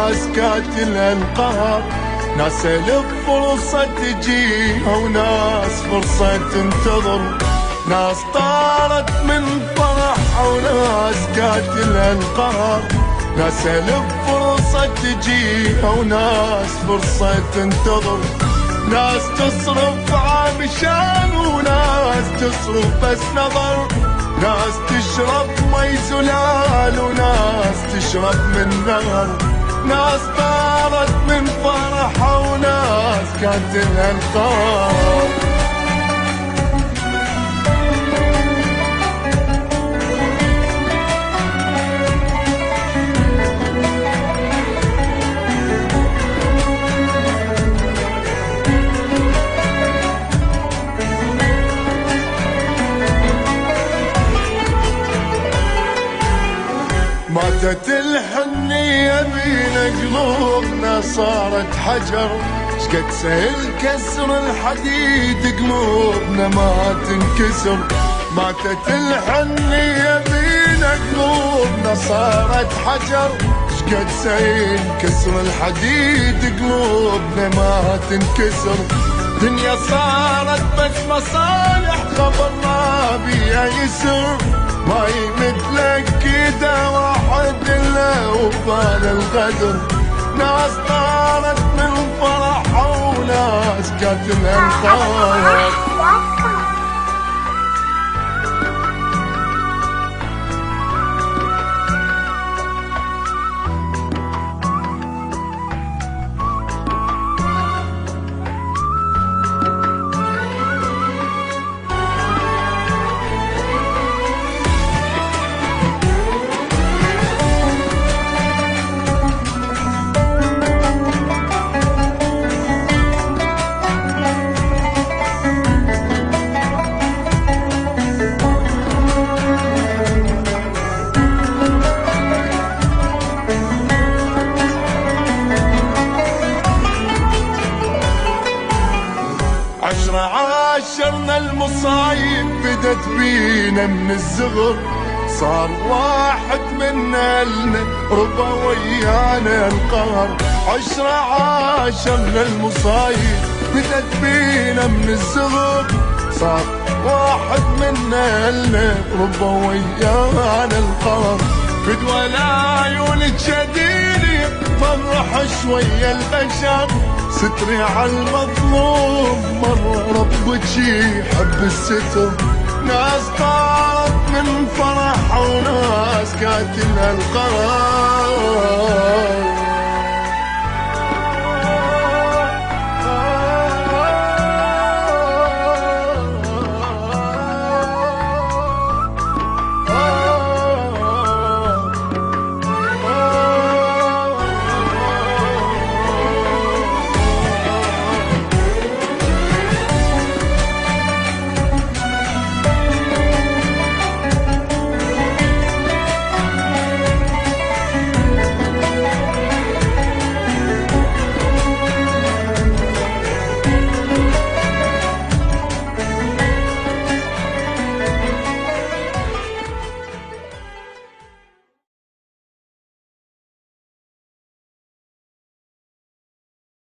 وناس كاتلها القهر، ناس الف فرصة تجيها وناس فرصة تنتظر، ناس طارت من فرحها وناس كاتلها القهر، ناس الف فرصة تجيها وناس فرصة تنتظر، ناس تصرف عامشان وناس تصرف بس نظر، ناس تشرب مي زلال وناس تشرب من نهر، ناس طارت من فرحها وناس كاتلها القهر. ماتت الحنية بينا قلوبنا صارت حجر، شقد سهل كسر الحديد قلوبنا ما تنكسر، ماتت الحنية بينا قلوبنا صارت حجر، شقد سهل كسر الحديد قلوبنا ما تنكسر، دنيا صارت بس مصالح خبرنا بيها يسر، ما يمثلك كده واحد الا وبال الغدر، ناس طارت من فرحها وناس كاتلها القهر. عاشرنا المصايب بدت بينا من الزغر، صار واحد منا لنا ربا ويانا القهر، عاشرنا المصايب بدت بينا من الزغر، صار واحد منا لنا ربا ويانا القهر، فدوى العيون تشديني فرح شوية البشر، ستري على المظلوم مرة ربك يحب الستر، ناس طارت من فرحها وناس كاتلها القرار.